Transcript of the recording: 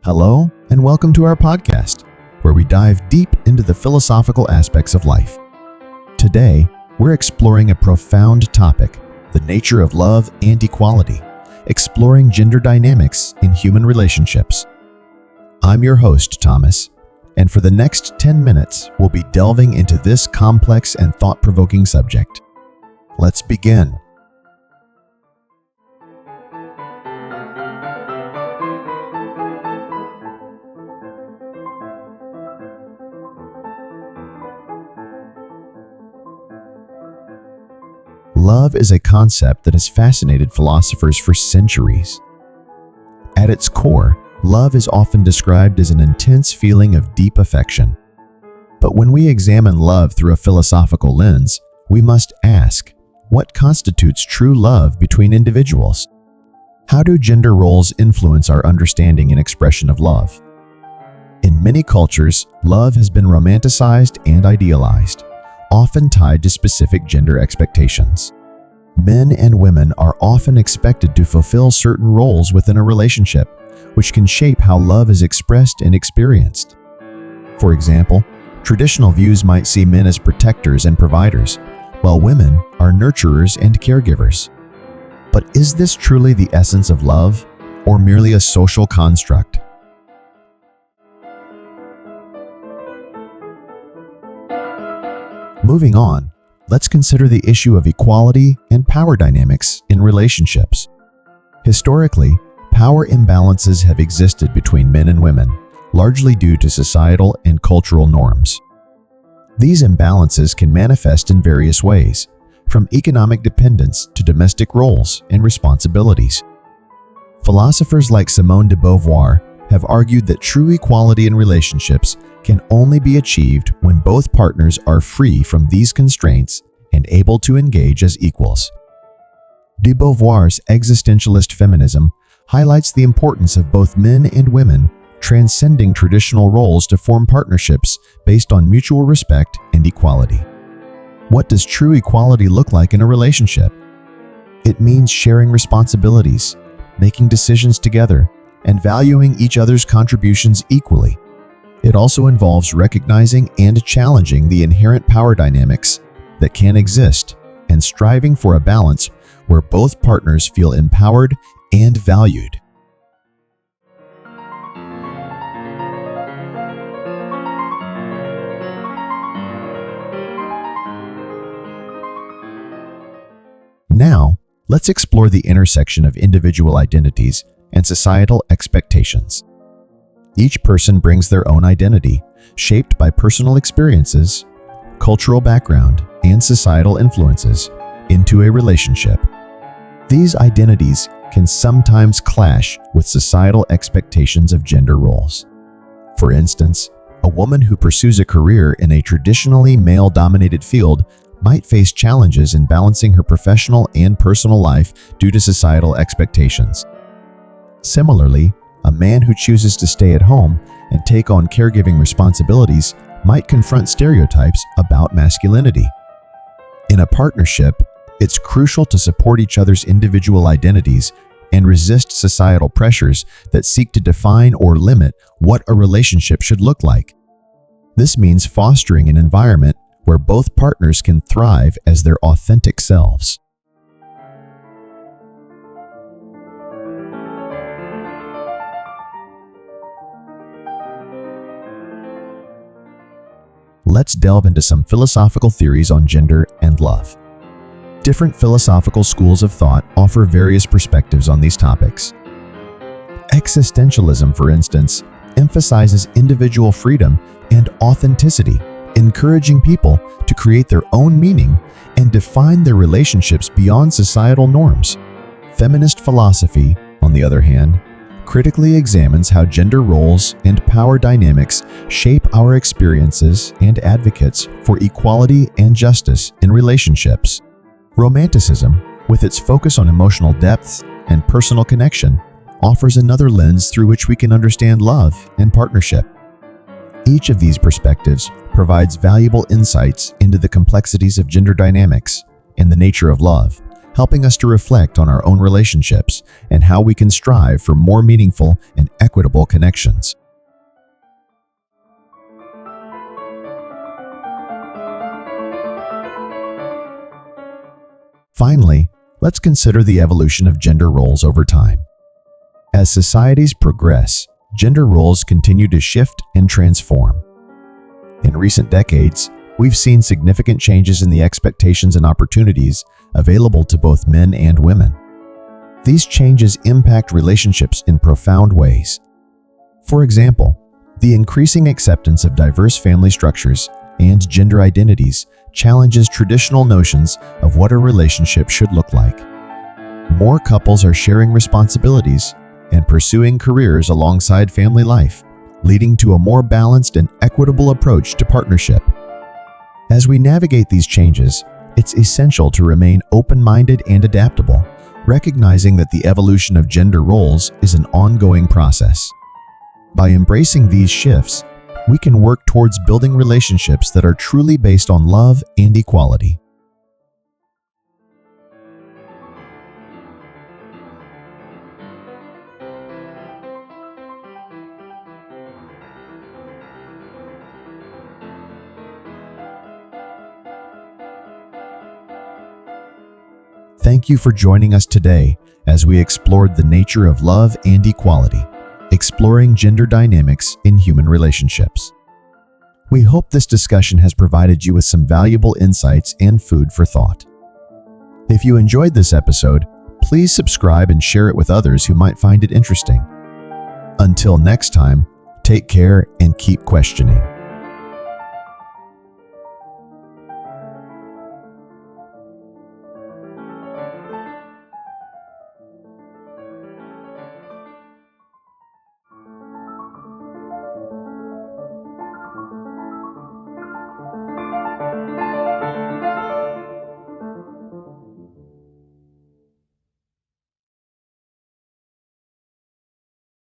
Hello, and welcome to our podcast, where we dive deep into the philosophical aspects of life. Today, we're exploring a profound topic, the nature of love and equality, exploring gender dynamics in human relationships. I'm your host, Thomas, and for the next 10 minutes, we'll be delving into this complex and thought-provoking subject. Let's begin. Love is a concept that has fascinated philosophers for centuries. At its core, love is often described as an intense feeling of deep affection. But when we examine love through a philosophical lens, we must ask, what constitutes true love between individuals? How do gender roles influence our understanding and expression of love? In many cultures, love has been romanticized and idealized, often tied to specific gender expectations. Men and women are often expected to fulfill certain roles within a relationship, which can shape how love is expressed and experienced. For example, traditional views might see men as protectors and providers, while women are nurturers and caregivers. But is this truly the essence of love, or merely a social construct? Moving on, let's consider the issue of equality and power dynamics in relationships. Historically, power imbalances have existed between men and women, largely due to societal and cultural norms. These imbalances can manifest in various ways, from economic dependence to domestic roles and responsibilities. Philosophers like Simone de Beauvoir have argued that true equality in relationships can only be achieved when both partners are free from these constraints and able to engage as equals. De Beauvoir's existentialist feminism highlights the importance of both men and women transcending traditional roles to form partnerships based on mutual respect and equality. What does true equality look like in a relationship? It means sharing responsibilities, making decisions together, and valuing each other's contributions equally. It also involves recognizing and challenging the inherent power dynamics that can exist and striving for a balance where both partners feel empowered and valued. Now, let's explore the intersection of individual identities and societal expectations. Each person brings their own identity, shaped by personal experiences, cultural background, and societal influences, into a relationship. These identities can sometimes clash with societal expectations of gender roles. For instance, a woman who pursues a career in a traditionally male-dominated field might face challenges in balancing her professional and personal life due to societal expectations. Similarly, a man who chooses to stay at home and take on caregiving responsibilities might confront stereotypes about masculinity. In a partnership, it's crucial to support each other's individual identities and resist societal pressures that seek to define or limit what a relationship should look like. This means fostering an environment where both partners can thrive as their authentic selves. Let's delve into some philosophical theories on gender and love. Different philosophical schools of thought offer various perspectives on these topics. Existentialism, for instance, emphasizes individual freedom and authenticity, encouraging people to create their own meaning and define their relationships beyond societal norms. Feminist philosophy, on the other hand, critically examines how gender roles and power dynamics shape our experiences and advocates for equality and justice in relationships. Romanticism, with its focus on emotional depth and personal connection, offers another lens through which we can understand love and partnership. Each of these perspectives provides valuable insights into the complexities of gender dynamics and the nature of love, helping us to reflect on our own relationships and how we can strive for more meaningful and equitable connections. Finally, let's consider the evolution of gender roles over time. As societies progress, gender roles continue to shift and transform. In recent decades, we've seen significant changes in the expectations and opportunities available to both men and women. These changes impact relationships in profound ways. For example, the increasing acceptance of diverse family structures and gender identities challenges traditional notions of what a relationship should look like. More couples are sharing responsibilities and pursuing careers alongside family life, leading to a more balanced and equitable approach to partnership. As we navigate these changes, it's essential to remain open-minded and adaptable, recognizing that the evolution of gender roles is an ongoing process. By embracing these shifts, we can work towards building relationships that are truly based on love and equality. Thank you for joining us today as we explored the nature of love and equality, exploring gender dynamics in human relationships. We hope this discussion has provided you with some valuable insights and food for thought. If you enjoyed this episode, please subscribe and share it with others who might find it interesting. Until next time, take care and keep questioning.